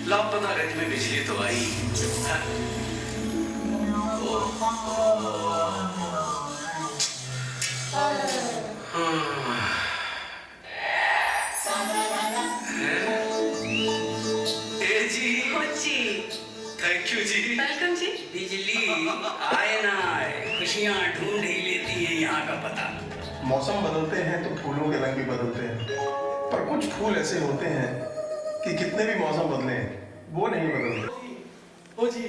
लापता गंज में बिजली तो आई। थैंक यू जी। वेलकम जी। बिजली आए ना आए, खुशियाँ ढूंढ ही लेती है यहाँ का पता। मौसम बदलते हैं तो फूलों के रंग भी बदलते हैं, पर कुछ फूल ऐसे होते हैं कि कितने भी मौसम बदले वो नहीं बदलते। ओ जी,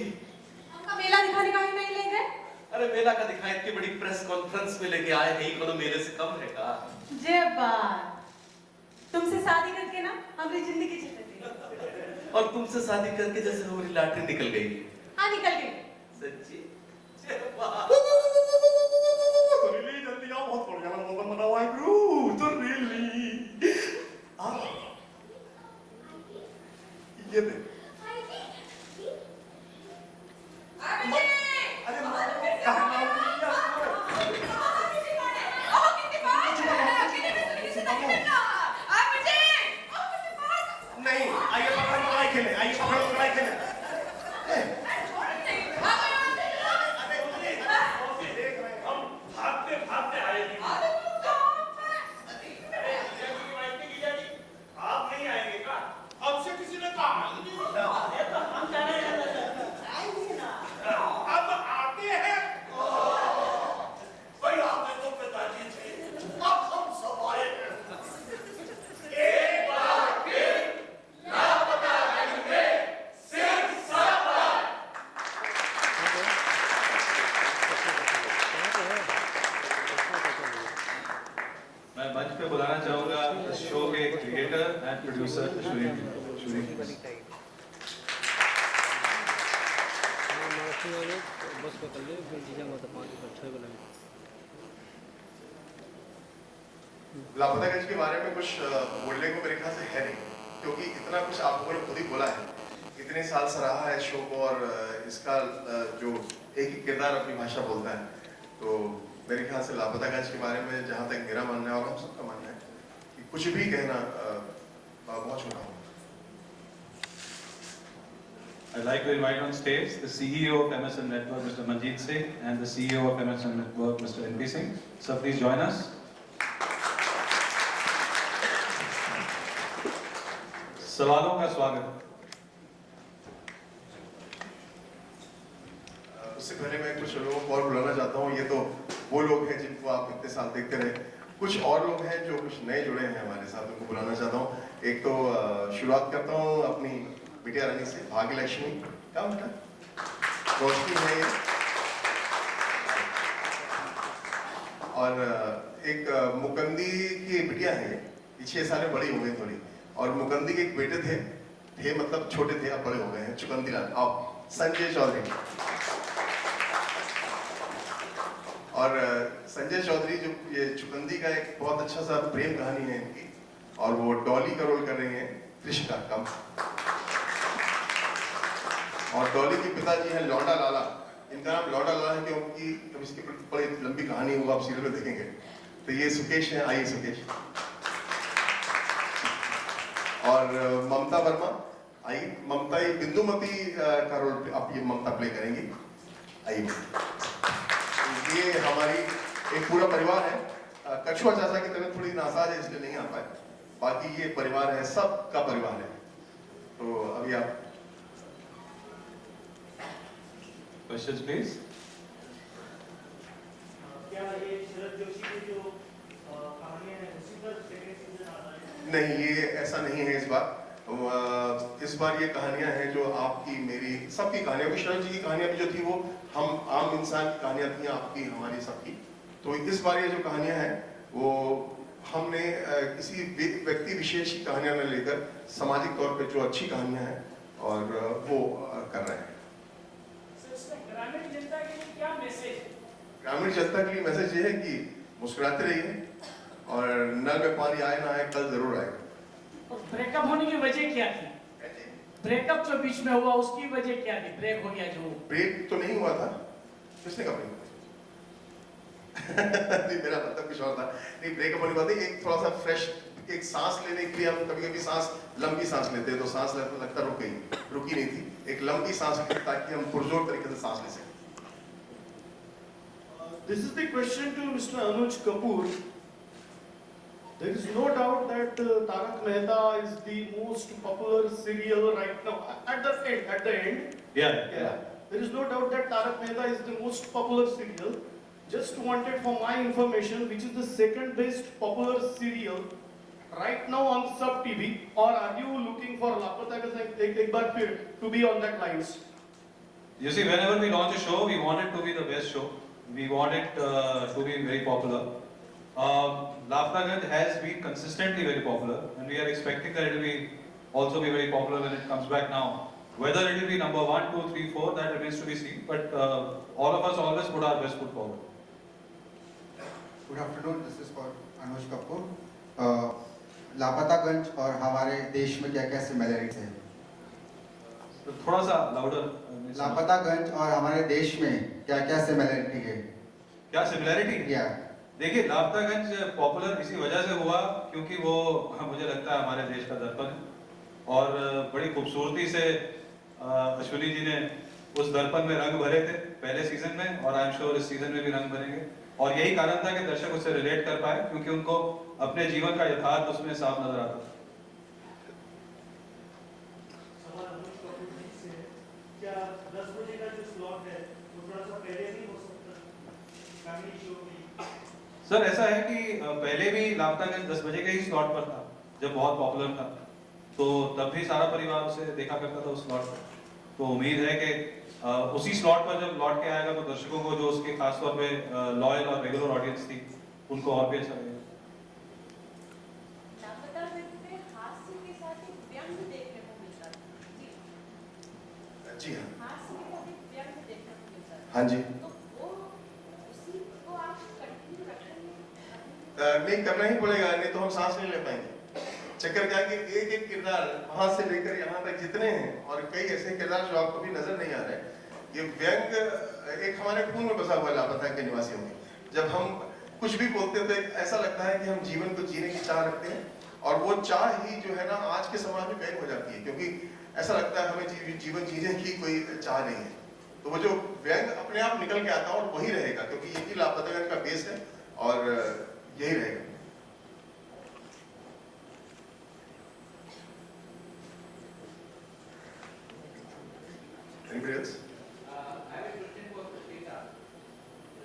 हमका मेला दिखाने का ही नहीं ले गए? अरे मेला का दिखाए इतनी बड़ी प्रेस कॉन्फ्रेंस में लेके आए, नहीं कोनो मेले से कम है का? जे बात, तुमसे शादी करके ना हमारी जिंदगी चल रही है। और तुमसे शादी करके जैसे हमारी लॉटरी निकल गई। हाँ निकल गई। सच्ची? जे बात। तो रिली जल्दी आओ, बहुत बढ़िया प्रोग्राम बना हुआ है ब्रो। तो रिली ये दे। नहीं, आइए पकड़ खेले, आइए पकड़ खेले। मैं मंच पे बुलाना चाहूंगा इस शो के क्रिएटर एंड प्रोड्यूसर अश्विनी। लापता गंज के बारे में कुछ बोलने को मेरे ख्याल से है नहीं, क्योंकि इतना कुछ आप लोगों ने खुद ही बोला है। इतने साल से रहा है शो को, और इसका जो एक ही किरदार अपनी भाषा बोलता है, तो मेरे ख्याल से लापता गंज के बारे में जहाँ तक मेरा मानना है और हम सबका मानना है कि कुछ भी कहना बहुत छोटा होगा। I'd like to invite on stage the CEO of MSN Network, Mr. Manjeet Singh, and the CEO of MSN Network, Mr. NP Singh. So please join us. सवालों का स्वागत। उससे पहले मैं कुछ लोगों को और बुलाना चाहता हूँ। ये तो वो लोग हैं जिनको आप इतने साल देखते रहे। कुछ और लोग हैं जो कुछ नए जुड़े हैं हमारे साथ, उनको बुलाना चाहता हूँ। एक तो शुरुआत करता हूँ अपनी बिटिया रानी से, भाग्य लक्ष्मी। क्या बेटा? रोशनी है ये। और एक मुकंदी की बिटिया है, ये 6 साल में बड़ी हो गई थोड़ी। और मुकंदी के एक बेटे थे मतलब छोटे थे, अब बड़े हो गए हैं, चुकंदी लाल। आओ, संजय चौधरी। और संजय चौधरी जो ये चुकंदी का एक बहुत अच्छा सा प्रेम कहानी है इनकी, और वो डॉली का रोल कर रही हैं कृष्णा कम। और डॉली के पिताजी हैं लौंडा लाला। इनका नाम लौंडा लाला है क्योंकि जब इसकी बड़ी लंबी कहानी वो आप सीरियल में देखेंगे। तो ये सुकेश है, आइए सुकेश। और ममता वर्मा, आइए। ममता ये बिंदुमती का रोल आप ये ममता प्ले करेंगी, आइए। ये हमारी एक पूरा परिवार है। कछुआ चाचा की तबीयत थोड़ी नासाज है इसलिए नहीं आ पाए, बाकी ये परिवार है, सबका परिवार है। तो अभी आप Questions please. क्या ये शरद जोशी की जो कहानियां हैं उसी पर सेकंड सीजन आता है? नहीं, ये ऐसा नहीं है इस बार। इस बार ये कहानियां हैं जो आपकी मेरी सबकी कहानियां, भी शरद जी की कहानियां भी जो थी वो हम आम इंसान की कहानियां थी, आपकी हमारी सबकी। तो इस बार ये जो कहानियां हैं वो हमने किसी व्यक्ति विशेष की कहानियां न लेकर सामाजिक तौर पे जो अच्छी कहानियां हैं और वो कर रहे हैं। ग्रामीण जनता के लिए क्या मैसेज? ग्रामीण जनता के लिए मैसेज ये है कि मुस्कुराते रहिए, और नल में पानी आए ना आए, कल जरूर आएगा। ब्रेकअप होने की वजह क्या थी? ब्रेकअप जो बीच में हुआ उसकी वजह क्या थी? ब्रेक हो गया जो? ब्रेक तो नहीं हुआ था। किसने कहा ब्रेक? नहीं, मेरा मतलब कुछ और था। नहीं, ब्रेकअप होने के बाद एक थोड़ा सा फ्रेश एक सांस लेने के लिए हम कभी-कभी सांस लंबी सांस लेते हैं तो सांस लगता रुक गई, रुकी नहीं थी। एक लंबी सांस ली ताकि हम पुरजोर तरीके से सांस ले सकें। This is the question to Mr. Anuj Kapoor. There is no doubt that Tarak Mehta is the most popular serial right now. At the end, Yeah. there is no doubt that Tarak Mehta is the most popular serial. Just wanted for my information, which is the second best popular serial right now on Sub TV, or are you looking for Lapata Ek Baar Phir to be on that lines? You see, whenever we launch a show, we want it to be the best show. We want it to be very popular. Laftaganj has been consistently very popular, and we are expecting that it will also be very popular when it comes back now. Whether it will be number 1, 2, 3, 4, that remains to be seen. But all of us always put our best foot forward. Good afternoon, this is for Anuj Kapoor. Lapataganj और हमारे देश में क्या क्या similarities हैं? तो थोड़ा सा लाउडर। लापतागंज और हमारे देश में क्या क्या सिमिलरिटी है? क्या सिमिलरिटी? या देखिए, लापतागंज पॉपुलर इसी वजह से हुआ क्योंकि वो मुझे लगता है हमारे देश का दर्पण है और बड़ी खूबसूरती से अश्विनी जी ने उस दर्पण में रंग भरे थे पहले सीजन में, और आई एम श्योर इस सीजन में भी रंग भरेंगे। और यही कारण था कि दर्शक उससे रिलेट कर पाए क्योंकि उनको अपने जीवन का यथार्थ उसमें साफ नजर आता था। क्या 10 बजे का जो स्लॉट है वो थोड़ा सा पहले भी हो सकता है फैमिली शो की? सर, ऐसा है कि पहले भी लापतागंज 10 बजे के ही स्लॉट पर था जब बहुत पॉपुलर था, तो तब भी सारा परिवार उसे देखा करता था उस स्लॉट पर। तो उम्मीद है कि उसी स्लॉट पर जब लौट के आएगा तो दर्शकों को जो उसके खास तौर पे लॉयल और रेगुलर ऑडियंस थी उनको और भी अच्छा लगेगा। हास्य के साथ एक व्यंग देखने को मिलता है। जी हाँ। हास्य के साथ एक व्यंग देखने को मिलता है। हाँ जी। तो वो उसी को आप कंटिन्यू रखेंगे? नहीं, करना ही पड़ेगा, नहीं तो हम सांस नहीं ले पाएंगे। चक्कर क्या है कि एक एक किरदार वहां से लेकर यहाँ तक जितने हैं, और कई ऐसे किरदार जो आपको भी नजर नहीं आ रहे, ये व्यंग एक हमारे खून में बसा हुआ लापता के निवासियों में। जब हम कुछ भी बोलते हैं तो ऐसा लगता है कि हम जीवन को जीने की चाह रखते हैं, और वो चाह ही जो है ना आज के समाज में व्यंग हो जाती है, क्योंकि ऐसा लगता है हमें जीवन जीने की कोई चाह नहीं है। तो वो जो व्यंग अपने आप निकल के आता है और वही रहेगा, क्योंकि यही लापतागंज का बेस है और यही रहेगा। Anybody else? I have a question for Krishna.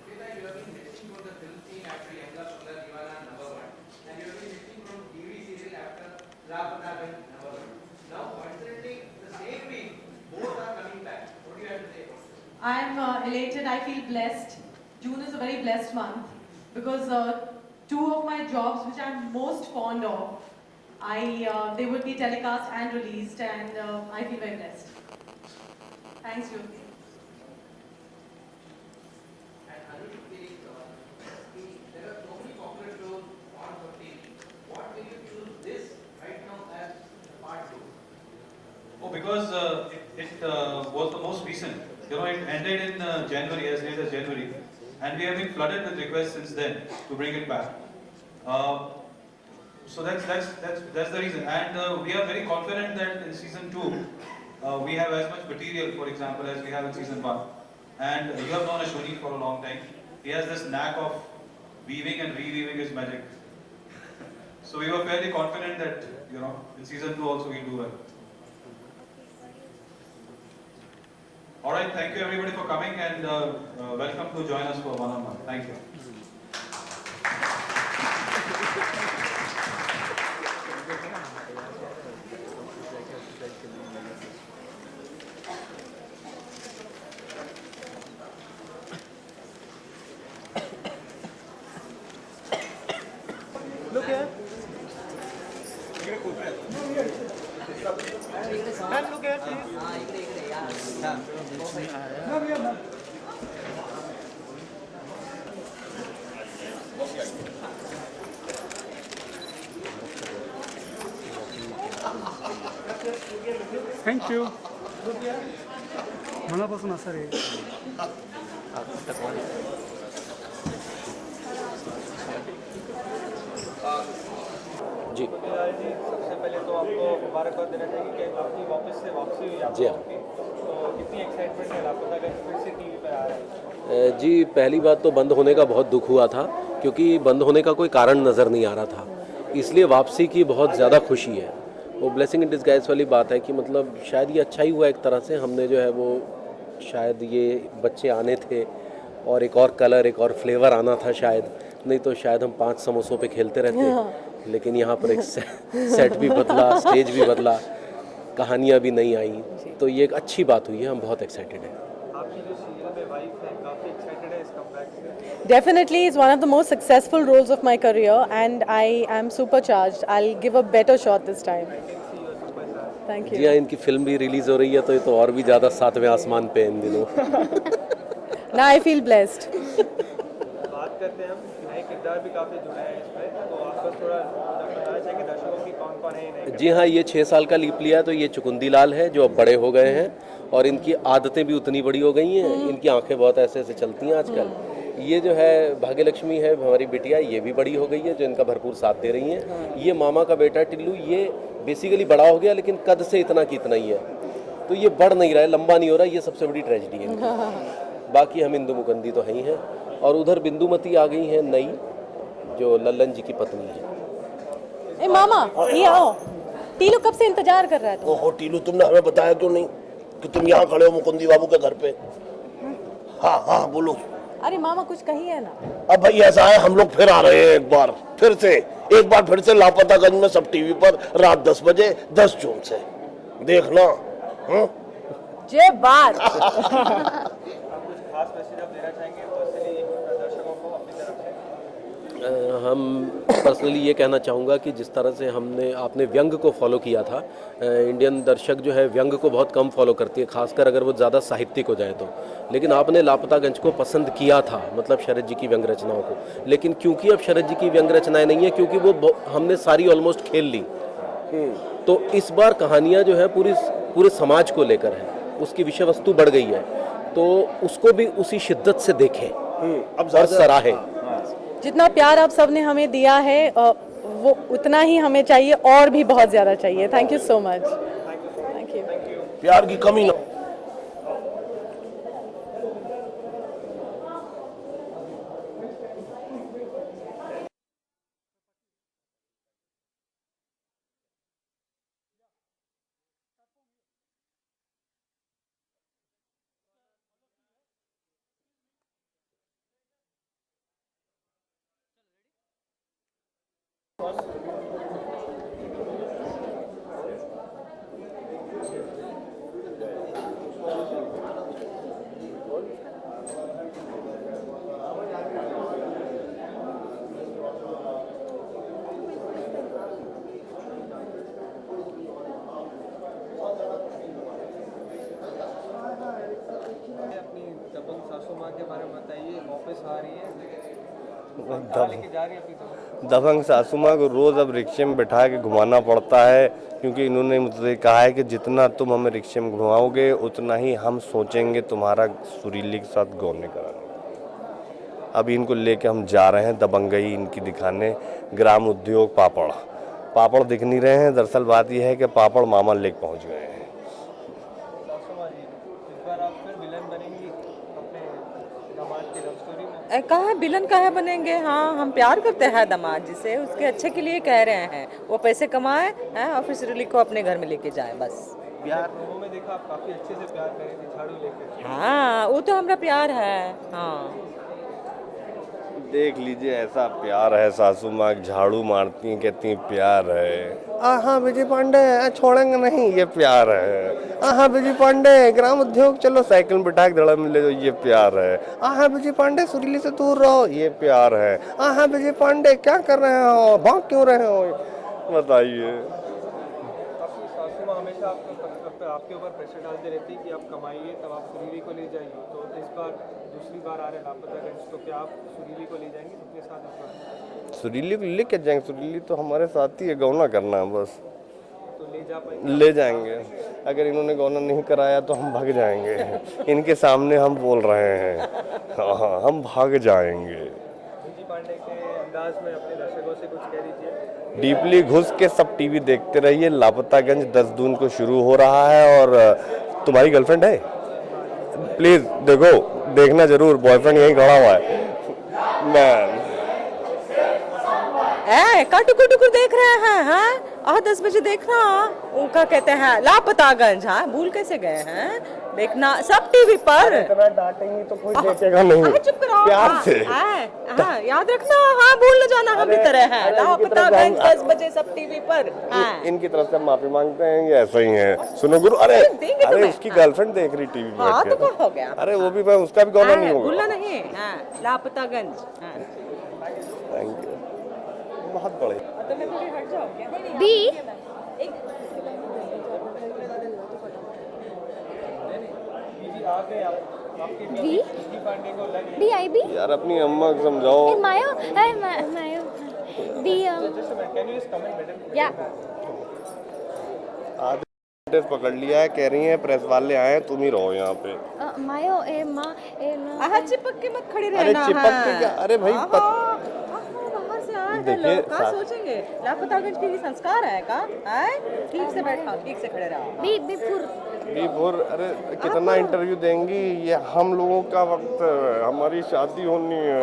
Krishna, you have been missing from the film scene after Yanga Sundar Divana number 1, and you have been missing from TV serial after Lapataganj number 1. Now, coincidentally, the same week, both are coming back. What do you have to say about this? I'm elated. I feel blessed. June is a very blessed month because two of my jobs, which I'm most fond of, they would be telecast and released, and I feel very blessed. Thanks, Yogi. And Anuj, there are so many popular shows on TV. What will you choose this right now as part 2? Oh, because it was the most recent. You know, it ended in January, as late as January, and we have been flooded with requests since then to bring it back. So that's the reason, and we are very confident that in season 2 we have as much material, for example, as we have in season 1. And you have known Ashwini for a long time. He has this knack of weaving and reweaving his magic. So we were fairly confident that, you know, in season 2 also we'll do well. All right, thank you everybody for coming, and welcome to join us for one-on-one. Thank you. Look here. Man, look here, please. Come here, man. Thank you. मनापासून असं रे जी लाल जी, सबसे पहले तो आपको मुबारकबाद देना चाहिए कि आपकी वापस से वापसी हुई आप जी हाँ। लोगों की। तो कितनी एक्साइटमेंट है, लापता अगर फिर से टीवी पे आ रहा है? जी पहली बात तो बंद होने का बहुत दुख हुआ था, क्योंकि बंद होने का कोई कारण नज़र नहीं आ रहा था, इसलिए वापसी की बहुत ज़्यादा खुशी है। वो ब्लेसिंग इन डिस्गाइज वाली बात है कि मतलब शायद ये अच्छा ही हुआ एक तरह से, हमने जो है वो शायद ये बच्चे आने थे और एक और कलर एक और फ्लेवर आना था शायद, नहीं तो शायद हम 5 समोसों पे खेलते रहते। लेकिन यहाँ पर एक सेट भी बदला, स्टेज भी बदला, कहानियाँ भी नहीं आई, तो ये एक अच्छी बात हुई है, हम बहुत एक्साइटेड हैं। आपकी जो सीरियल में वाइफ है, काफ़ी एक्साइटेड है इस कमबैक से? Definitely, it's one of the most successful roles of my career, and I am supercharged. I'll give a better shot this time. Thank ji you. हाँ, इनकी फिल्म भी रिलीज़ हो रही है, तो ये तो और भी ज़्यादा 7वें आसमान पे इन दिनों। Now I feel blessed. बात करते हैं हम, नए किरदार भी काफ़ी जुड़े हैं इसमें, तो आपको थोड़ा बताना चाहिए दर्शकों की कौन कौन है ये नए? जी हाँ, ये 6 साल का लीप लिया, तो ये चुकुंदी लाल है जो अब बड़े हो गए हैं और इनकी आदतें भी उतनी बड़ी हो गई हैं, इनकी आंखें बहुत ऐसे ऐसे चलती हैं आजकल। ये जो है भाग्य लक्ष्मी है हमारी बिटिया, ये भी बड़ी हो गई है, जो इनका भरपूर साथ दे रही हैं। ये मामा का बेटा टिल्लू, ये बेसिकली बड़ा हो गया लेकिन कद से इतना की इतना ही है, तो ये बढ़ नहीं रहा है, लंबा नहीं हो रहा, ये सबसे बड़ी ट्रेजेडी है इनकी। बाकी हम इंदु मुकंदी तो हैं ही हैं, और उधर बिंदुमती आ गई हैं नई, जो लल्लन जी की पत्नी है। ए मामा, ये आओ। टीलू कब से इंतजार कर रहा है? ओहो टीलू, तुमने हमें बताया क्यों नहीं कि तुम यहाँ खड़े हो मुकुंदी बाबू के घर पे? हाँ हाँ बोलो। अरे मामा कुछ कहिए ना। अब भाई ऐसा है, हम लोग फिर आ रहे हैं, एक बार फिर से लापतागंज में सब टीवी पर रात 10 बजे 10 जून से देखना। जय बात। आप कुछ खास मैसेज आप देना चाहेंगे पर्सनली दर्शकों को अपनी तरफ से? हम पर्सनली ये कहना चाहूँगा कि जिस तरह से आपने व्यंग को फॉलो किया था, इंडियन दर्शक जो है व्यंग को बहुत कम फॉलो करती है, खासकर अगर वो ज़्यादा साहित्यिक हो जाए तो, लेकिन आपने लापतागंज को पसंद किया था, मतलब शरद जी की व्यंग रचनाओं को, लेकिन क्योंकि अब शरद जी की व्यंग रचनाएं नहीं है, क्योंकि वो हमने सारी ऑलमोस्ट खेल ली, तो इस बार कहानियाँ जो है पूरे समाज को लेकर है, उसकी विषय वस्तु बढ़ गई है, तो उसको भी उसी शिद्दत से देखें अब और सराहें। जितना प्यार आप सबने हमें दिया है वो उतना ही हमें चाहिए, और भी बहुत ज़्यादा चाहिए। Thank you so much. Thank you. प्यार की कमी ना। अपनी दबंग सासू माँ के बारे में बताइए, वापस आ रही है, जा रही है अपनी दबंग सासू माँ को रोज़ अब रिक्शे में बैठा के घुमाना पड़ता है, क्योंकि इन्होंने मुझसे कहा है कि जितना तुम हमें रिक्शे में घुमाओगे उतना ही हम सोचेंगे तुम्हारा सुरीली के साथ गौने कराने। अभी इनको लेके हम जा रहे हैं दबंगई इनकी दिखाने, ग्राम उद्योग पापड़ दिख नहीं रहे हैं। दरअसल बात यह है कि पापड़ मामा लेक पहुंच गए हैं। कहाँ विलन कहाँ बनेंगे? हाँ, हम प्यार करते हैं दामाद जी से, उसके अच्छे के लिए कह रहे हैं, वो पैसे कमाए हैं और फिर सुरीली को अपने घर में लेके जाए बस। प्यार में देखा आप काफी अच्छे से प्यार कर रहे थे झाड़ू लेके। हाँ, वो तो हमारा प्यार है। हाँ, देख लीजिए ऐसा प्यार है, सासू माँ झाड़ू मारती हैं, कहती हैं प्यार है। हाँ विजय पांडे छोड़ेंगे नहीं, ये प्यार है। हाँ विजय पांडे ग्राम उद्योग चलो साइकिल में बिठा के धड़ा में ले जाओ, ये प्यार है। हाँ विजय पांडे सुरीली से दूर रहो, ये प्यार है। हाँ विजय पांडे क्या कर रहे हो, भाग क्यों रहे हो, बताइए। सासू माँ हमेशा आपके ऊपर प्रेशर डालते रहती है कि आप कमाइए तब आप सुरीली को ले जाइए, तो इस बार दूसरी बार आ रहे लापतागंज, तो क्या आप सुरीली को ले जाएंगे अपने साथ? सुरीली को लेके जाएंगे, सुरीली तो हमारे साथ ही है, गौना करना है बस। तो ले जा पाएंगे? ले जाएंगे, अगर इन्होंने गौना नहीं कराया तो हम भाग जाएंगे। इनके सामने हम बोल रहे हैं, हाँ हम भाग जाएंगे। विजय पांडे के अंदाज में अपने दर्शकों से कुछ कह दीजिए। डीपली घुस के सब टीवी देखते रहिए। लापतागंज 10 जून को शुरू हो रहा है। और तुम्हारी गर्लफ्रेंड है? प्लीज देखो, देखना जरूर, बॉयफ्रेंड यहीं खड़ा हुआ है। मैन टुकुर टुकुर देख रहे हैं, हाँ 10 बजे देखना, उनका कहते हैं लापतागंज, हाँ भूल कैसे गए हैं? देखना सब टीवी पर। इतना डांटेंगी तो कोई देखेगा नहीं। चुप करो, प्यार से। हाँ याद रखना, हाँ भूल न जाना, हम की तरह है लापतागंज 10 बजे सब टीवी पर। इनकी तरफ से माफी मांगते हैं, ये ऐसा ही है। सुनो गुरु, अरे उसकी गर्लफ्रेंड देख रही टीवी पे बैठ के। तो क्या हो गया? अरे वो भी, मैं उसका भी गौना नहीं होगा। भूलना नहीं, लापतागंज। थैंक यू, बहुत बड़े। तो मैं थोड़ी हट जाऊँ क्या? यार अपनी अम्मा को समझाओ। मायो आधे पकड़ लिया है, कह रही हैं प्रेस वाले आए, तुम ही रहो यहाँ पे। मायो चिपक के मत खड़ी रहना। अरे चिपक के क्या? अरे भाई देखिए, क्या सोचेंगे? लापतागंज के संस्कार है का? ठीक से बैठा, ठीक से खड़े रहो। बीपुर, अरे कितना इंटरव्यू देंगी? ये हम लोगों का वक्त, हमारी शादी होनी है।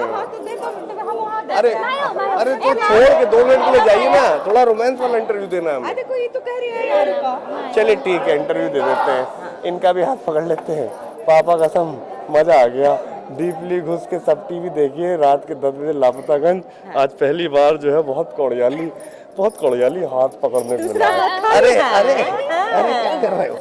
अरे अरे तो छोड़ के 2 मिनट के लिए जाइए ना, थोड़ा रोमांस वाला इंटरव्यू देना है हमें। देखो ये तो कह रही है यार का। चलिए ठीक है, इंटरव्यू दे देते हैं, इनका भी हाथ पकड़ लेते हैं। पापा कसम मजा आ गया। डीपली घुस के सब टीवी देखिए रात के 10 बजे लापतागंज। आज पहली बार जो है बहुत कौड़ियाली हाथ पकड़ने को मिला। अरे अरे अरे क्या कर रहे हो?